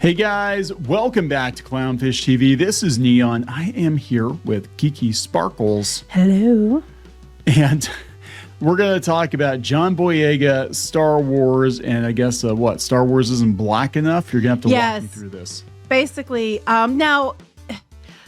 Hey guys, welcome back to Clownfish TV. This is Kneon. I am here with Geeky Sparkles. Hello. And we're going to talk about John Boyega, Star Wars, and I guess what? Star Wars isn't black enough? You're going to have to walk me through this. Basically, now,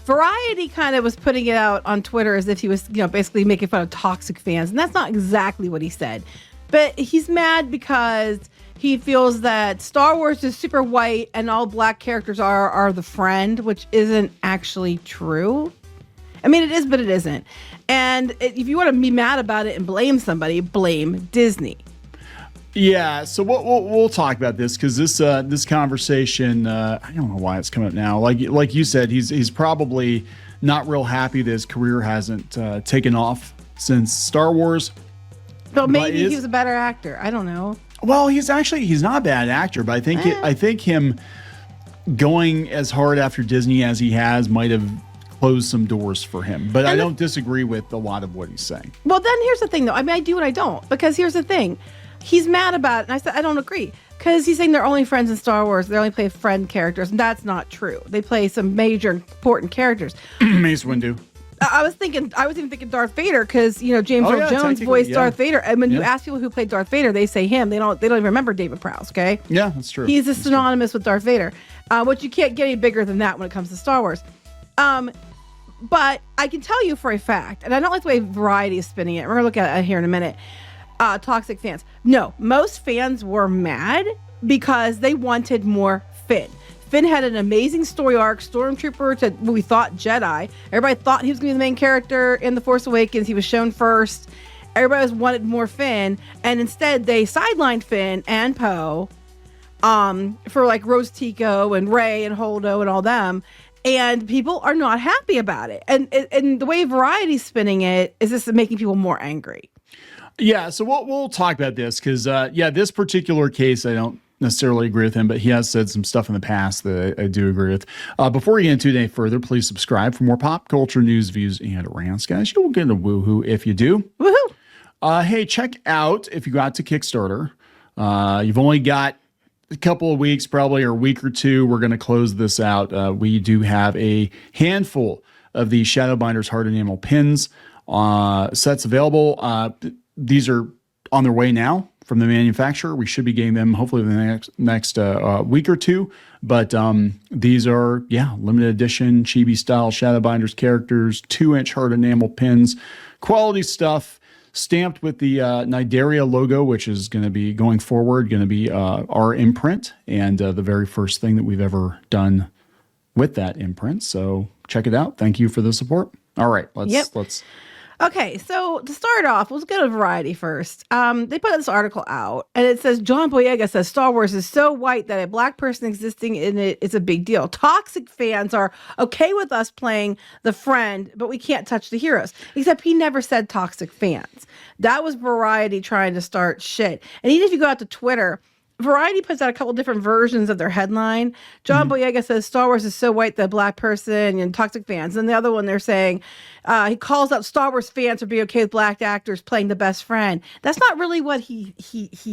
Variety kind of was putting it out on Twitter as if he was, basically making fun of toxic fans. And that's not exactly what he said. But he's mad because he feels that Star Wars is super white and all black characters are the friend, which isn't actually true. I mean, it is, but it isn't. And if you want to be mad about it and blame somebody, blame Disney. Yeah, so we'll talk about this because this conversation, I don't know why it's coming up now. Like you said, he's probably not real happy that his career hasn't taken off since Star Wars. But maybe he was a better actor. I don't know. Well, he's not a bad actor, but I think him going as hard after Disney as he has might have closed some doors for him. But I don't disagree with a lot of what he's saying. Well, then here's the thing, though. I mean, I do and I don't, because here's the thing. He's mad about it, and I said I don't agree, because he's saying they're only friends in Star Wars. They only play friend characters, and that's not true. They play some major important characters. Mace Windu. I was even thinking Darth Vader, because James Earl Jones voiced Darth Vader, and when you ask people who played Darth Vader, they say him. They don't even remember David Prowse. Okay. Yeah, that's true. He's synonymous with Darth Vader, which you can't get any bigger than that when it comes to Star Wars. But I can tell you for a fact, and I don't like the way Variety is spinning it. We're gonna look at it here in a minute. Toxic fans. No, most fans were mad because they wanted more Finn. Finn had an amazing story arc, Stormtrooper to what we thought Jedi. Everybody thought he was going to be the main character in The Force Awakens. He was shown first. Everybody wanted more Finn, and instead they sidelined Finn and Poe for like Rose Tico and Rey and Holdo and all them. And people are not happy about it. And the way Variety's spinning it is this making people more angry. Yeah, so we'll talk about this because, this particular case, I don't necessarily agree with him, but he has said some stuff in the past that I do agree with. Before we get into it any further, please subscribe for more pop culture news, views, and rants, guys. You'll get a woohoo if you do. Woohoo! Hey, check out, if you got to Kickstarter, you've only got a couple of weeks, probably, or a week or two. We're going to close this out. We do have a handful of the Shadowbinders Hard Enamel pins sets available. These are on their way now from the manufacturer. We should be getting them hopefully in the next week or two. But these are, limited edition chibi style Shadowbinders characters, 2-inch hard enamel pins, quality stuff, stamped with the Nidaria logo, which is going to be going forward, going to be our imprint and the very first thing that we've ever done with that imprint. So check it out. Thank you for the support. All right, let's. Okay, so to start off, let's go to Variety first. They put this article out, and it says, John Boyega says Star Wars is so white that a black person existing in it is a big deal. Toxic fans are okay with us playing the friend, but we can't touch the heroes. Except he never said toxic fans. That was Variety trying to start shit. And even if you go out to Twitter, Variety puts out a couple different versions of their headline. John Boyega says Star Wars is so white that black person and toxic fans. And the other one, they're saying he calls out Star Wars fans for being okay with black actors playing the best friend. That's not really what he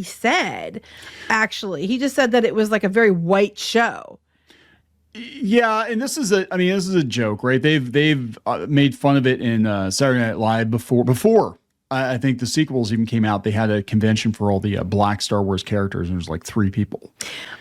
said. Actually, he just said that it was like a very white show. Yeah, and this is a joke, right? They've made fun of it in Saturday Night Live before. I think the sequels even came out. They had a convention for all the black Star Wars characters, and there's like 3 people.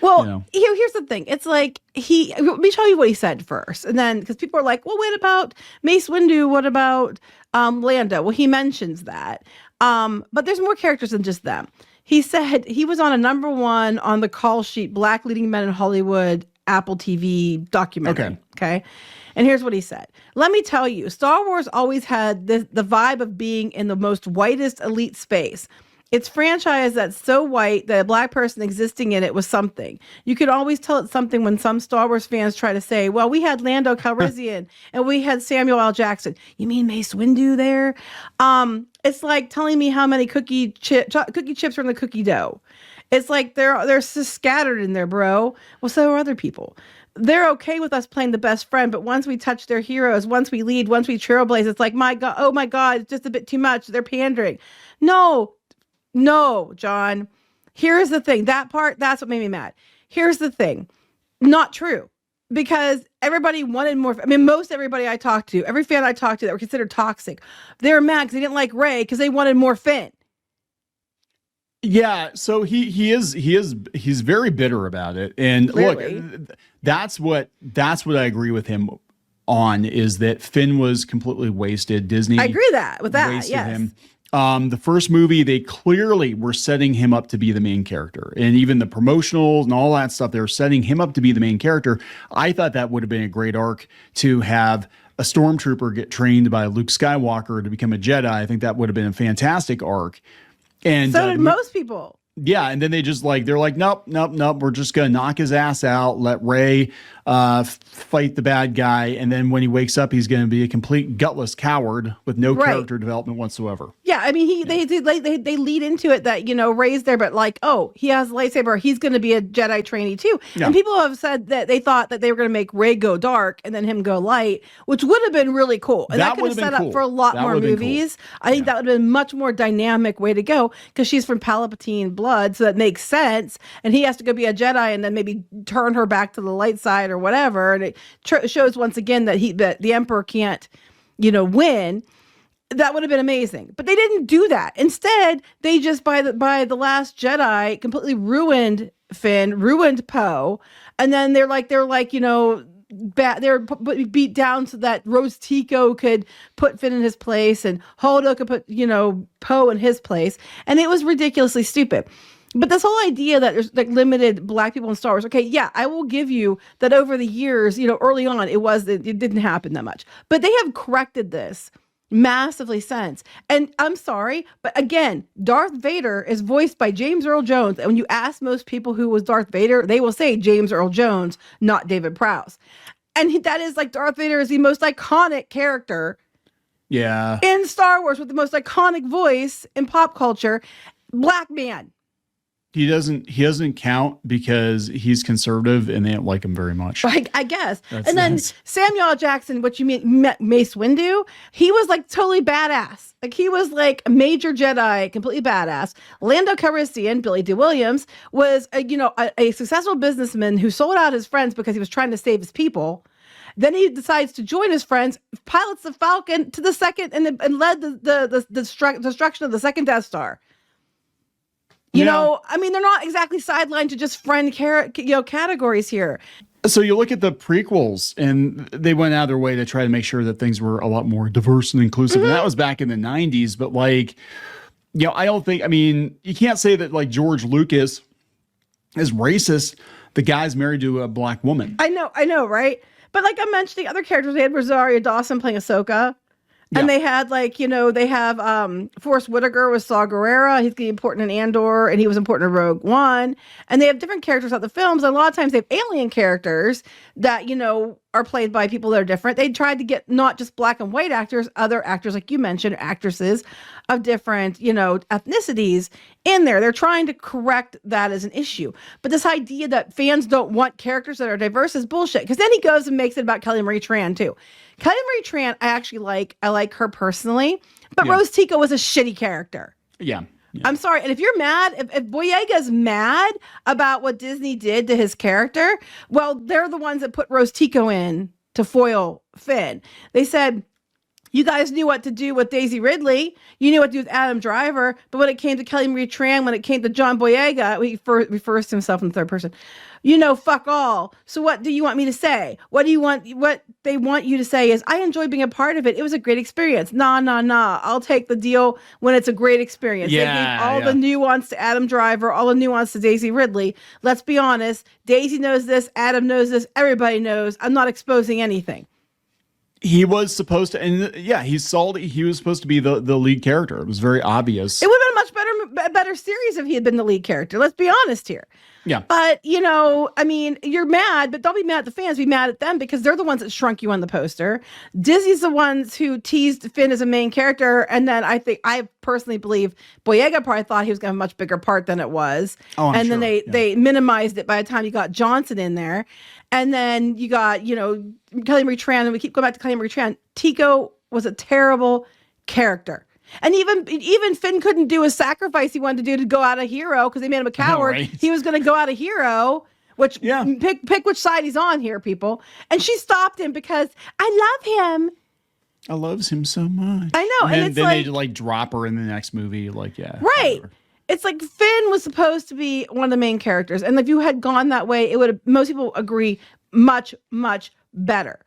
Well, here's the thing. It's like let me tell you what he said first. And then, because people are like, well, what about Mace Windu? What about Lando? Well, he mentions that. But there's more characters than just them. He said he was on a #1 on the call sheet, Black Leading Men in Hollywood, Apple TV documentary. Okay. And here's what he said. Let me tell you, Star Wars always had the vibe of being in the most whitest elite space. It's franchise that's so white that a black person existing in it was something. You could always tell it's something when some Star Wars fans try to say, well, we had Lando Calrissian and we had Samuel L. Jackson. You mean Mace Windu there? It's like telling me how many cookie chips are in the cookie dough. It's like they're just scattered in there, bro. Well, so are other people. They're okay with us playing the best friend, but once we touch their heroes, once we lead, once we trailblaze, it's like, oh my God, it's just a bit too much. They're pandering. No, John. Here's the thing. That part, that's what made me mad. Here's the thing. not true. Because everybody wanted more. I mean, most everybody I talked to, every fan I talked to that were considered toxic, they were mad because they didn't like Rey because they wanted more Finn. Yeah, so he's very bitter about it. And Clearly. look, that's what I agree with him on, is that Finn was completely wasted. Disney I agree with that. wasted Yes. him. The first movie, they clearly were setting him up to be the main character, and even the promotionals and all that stuff, they were setting him up to be the main character. I thought that would have been a great arc to have a stormtrooper get trained by Luke Skywalker to become a Jedi. I think that would have been a fantastic arc. And So did most people. yeah, and then they just they're like, nope. We're just gonna knock his ass out. Let Rey fight the bad guy, and then when he wakes up, he's gonna be a complete gutless coward with no character development whatsoever. Yeah, I mean, they lead into it that Rey's there, but he has a lightsaber. He's going to be a Jedi trainee too. Yeah. And people have said that they thought that they were going to make Rey go dark and then him go light, which would have been really cool. And that could have set up for a lot more movies. Cool. I think that would have been a much more dynamic way to go, because she's from Palpatine blood, so that makes sense. And he has to go be a Jedi and then maybe turn her back to the light side or whatever. And it shows once again that the Emperor can't, win. That would have been amazing, but they didn't do that. Instead, they just by the Last Jedi completely ruined Finn, ruined Poe, and then they're beat down so that Rose Tico could put Finn in his place and Holdo could put Poe in his place, and it was ridiculously stupid. But this whole idea that there's limited black people in Star Wars, okay, yeah, I will give you that over the years, early on it didn't happen that much, but they have corrected this massively since. And I'm sorry, but again, Darth Vader is voiced by James Earl Jones. And when you ask most people who was Darth Vader, they will say James Earl Jones, not David Prowse. And that is Darth Vader is the most iconic character in Star Wars, with the most iconic voice in pop culture. Black man. He doesn't count because he's conservative and they don't like him very much. I guess. Then Samuel L. Jackson, what you mean, Mace Windu, he was totally badass. He was a major Jedi, completely badass. Lando Calrissian, Billy D. Williams, was a successful businessman who sold out his friends because he was trying to save his people. Then he decides to join his friends, pilots the Falcon to the second, and led the destruction of the second Death Star. I mean, they're not exactly sidelined to just friend categories here. So you look at the prequels, and they went out of their way to try to make sure that things were a lot more diverse and inclusive. And that was back in the 90s. But I don't think, I mean, you can't say that George Lucas is racist. The guy's married to a black woman. I know, right? But I'm mentioning other characters. They had Rosario Dawson playing Ahsoka. And they had they have Forrest Whitaker with Saw Gerrera. He's going to be important in Andor, and he was important in Rogue One. And they have different characters out the films. And a lot of times they have alien characters that, are played by people that are different. They tried to get not just black and white actors, other actors, like you mentioned, actresses of different, ethnicities in there. They're trying to correct that as an issue. But this idea that fans don't want characters that are diverse is bullshit. Because then he goes and makes it about Kelly Marie Tran, too. Kelly Marie Tran, I actually like. I like her personally. But Rose Tico was a shitty character. Yeah. I'm sorry. And if you're mad, if Boyega's mad about what Disney did to his character, well, they're the ones that put Rose Tico in to foil Finn. They said, you guys knew what to do with Daisy Ridley. You knew what to do with Adam Driver. But when it came to Kelly Marie Tran, when it came to John Boyega, he refers to himself in the third person. Fuck all. So what do you want me to say? What they want you to say is, I enjoyed being a part of it. It was a great experience. Nah. I'll take the deal when it's a great experience. They gave all the nuance to Adam Driver, all the nuance to Daisy Ridley. Let's be honest. Daisy knows this. Adam knows this. Everybody knows. I'm not exposing anything. He was supposed to, and he was supposed to be the lead character. It was very obvious. It would have been a much better series if he had been the lead character. Let's be honest here. Yeah. But, I mean, you're mad, but don't be mad at the fans. Be mad at them because they're the ones that shrunk you on the poster. Disney's the ones who teased Finn as a main character. And then I personally believe Boyega probably thought he was going to have a much bigger part than it was. Oh, I'm then sure. they minimized it by the time you got Johnson in there. And then you got, Kelly Marie Tran, and we keep going back to Kelly Marie Tran. Tico was a terrible character. And even Finn couldn't do a sacrifice he wanted to do to go out a hero because they made him a coward. Right. He was going to go out a hero Which pick which side he's on here, people. And she stopped him because I love him. I loves him so much. I know, and then they like drop her in the next movie, like right. Whatever. It's like Finn was supposed to be one of the main characters, and if you had gone that way, it would have. Most people agree, much better.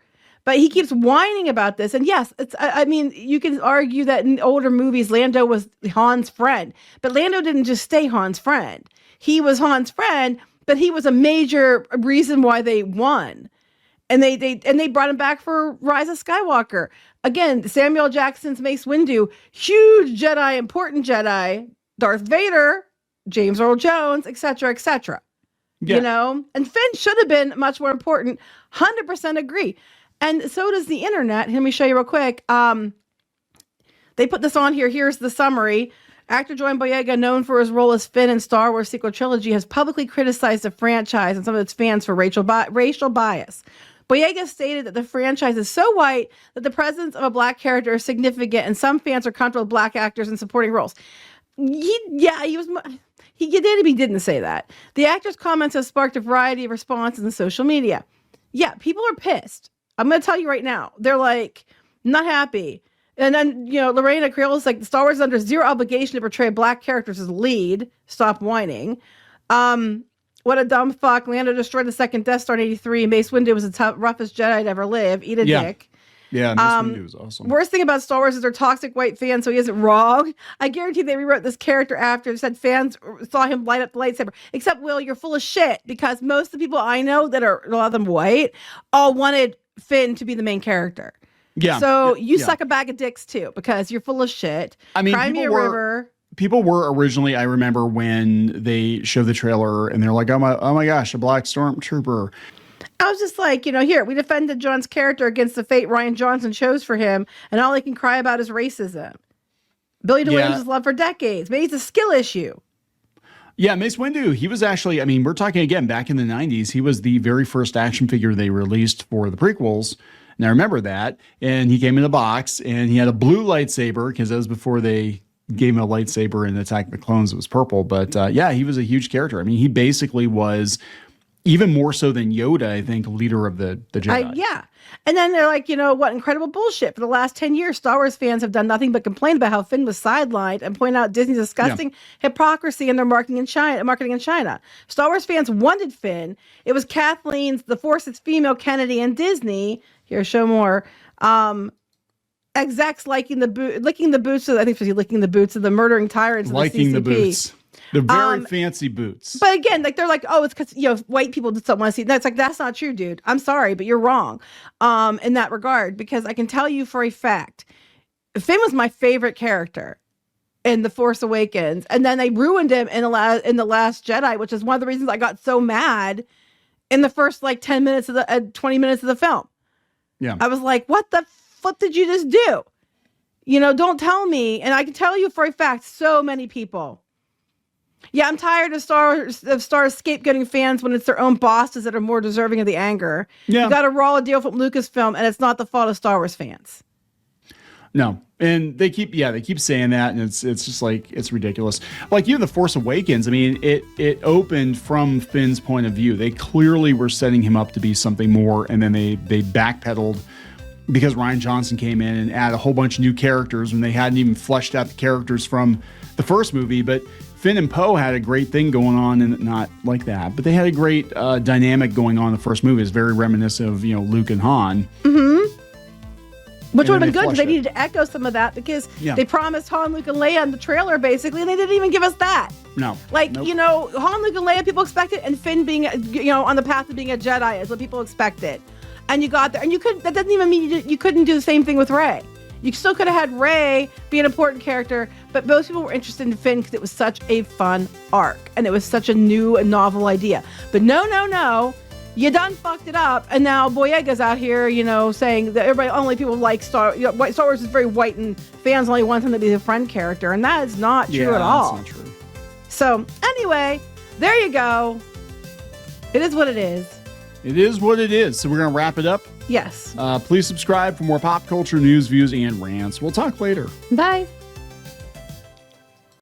But he keeps whining about this, and yes, it's. I mean, you can argue that in older movies, Lando was Han's friend, but Lando didn't just stay Han's friend. He was Han's friend, but he was a major reason why they won, and they brought him back for Rise of Skywalker. Again, Samuel Jackson's Mace Windu, huge Jedi, important Jedi. Darth Vader, James Earl Jones, etc., etc. Yeah. You know, and Finn should have been much more important. 100% agree. And so does the internet. Let me show you real quick. They put this on here. Here's the summary. Actor John Boyega, known for his role as Finn in Star Wars sequel trilogy, has publicly criticized the franchise and some of its fans for racial bias. Boyega stated that the franchise is so white that the presence of a black character is significant, and some fans are comfortable with black actors in supporting roles. He didn't say that. The actor's comments have sparked a variety of responses in social media. Yeah, people are pissed. I'm going to tell you right now. They're like, not happy. And then, Lorena Creole is like, Star Wars is under zero obligation to portray black characters as lead. Stop whining. What a dumb fuck. Lando destroyed the second Death Star in 83. Mace Windu was the roughest Jedi to ever live. Eat a dick. Yeah, Mace Windu was awesome. Worst thing about Star Wars is they're toxic white fans, so he isn't wrong. I guarantee they rewrote this character after said fans saw him light up the lightsaber. Except, Will, you're full of shit, because most of the people I know that are, a lot of them white, all wanted Finn to be the main character. Yeah. So you suck a bag of dicks too, because you're full of shit. I mean, Cry me a river. People were originally, I remember when they showed the trailer and they're like, oh my gosh, a black stormtrooper. I was just like, here, we defended John's character against the fate Rian Johnson chose for him, and all he can cry about is racism. Billy DeWilliams' love for decades. Maybe it's a skill issue. Yeah, Mace Windu, he was actually, I mean, we're talking again, back in the 90s, he was the very first action figure they released for the prequels. And I remember that. And he came in a box, and he had a blue lightsaber, because that was before they gave him a lightsaber in Attack of the Clones. It was purple. But he was a huge character. I mean, he basically was, even more so than Yoda, I think, leader of the Jedi. Yeah. And then they're like, what incredible bullshit. For the last 10 years, Star Wars fans have done nothing but complain about how Finn was sidelined and point out Disney's disgusting hypocrisy in their marketing in China. Star Wars fans wanted Finn. It was Kathleen's The Force's female Kennedy and Disney. Here, show more. Execs licking the boots of the murdering tyrants of the CCP. Liking the boots. The very fancy boots. But again, like, they're like, oh, it's because white people just don't want to see. That's like, that's not true, dude. I'm sorry, but you're wrong in that regard, because I can tell you for a fact, Finn was my favorite character in The Force Awakens, and then they ruined him in the Last Jedi, which is one of the reasons I got so mad in the first 20 minutes of the film. Yeah, I was like, what the flip did you just do? Don't tell me. And I can tell you for a fact, so many people. Yeah, I'm tired of Star scapegoating fans when it's their own bosses that are more deserving of the anger. Yeah. You got a raw deal from Lucasfilm, and it's not the fault of Star Wars fans. No, and they keep saying that, and it's just like, it's ridiculous. Like, even The Force Awakens, I mean, it opened from Finn's point of view. They clearly were setting him up to be something more, and then they backpedaled because Rian Johnson came in and added a whole bunch of new characters when they hadn't even fleshed out the characters from the first movie. But Finn and Poe had a great thing going on, and not like that, but they had a great dynamic going on in the first movie. It's very reminiscent of, Luke and Han. Mm-hmm. Which would have been good, because they needed to echo some of that, because they promised Han, Luke, and Leia in the trailer, basically, and they didn't even give us that. No. Han, Luke, and Leia, people expected, and Finn being, on the path of being a Jedi is what people expected. And you got there, and that doesn't even mean you couldn't do the same thing with Rey. You still could have had Rey be an important character, but most people were interested in Finn because it was such a fun arc, and it was such a new and novel idea. But no, you done fucked it up, and now Boyega's out here, saying that only people like Star Wars is very white, and fans only want him to be the friend character, and that is not true at all. That's not true. So anyway, there you go. It is what it is. It is what it is. So we're going to wrap it up. Yes. Please subscribe for more pop culture news, views, and rants. We'll talk later. Bye.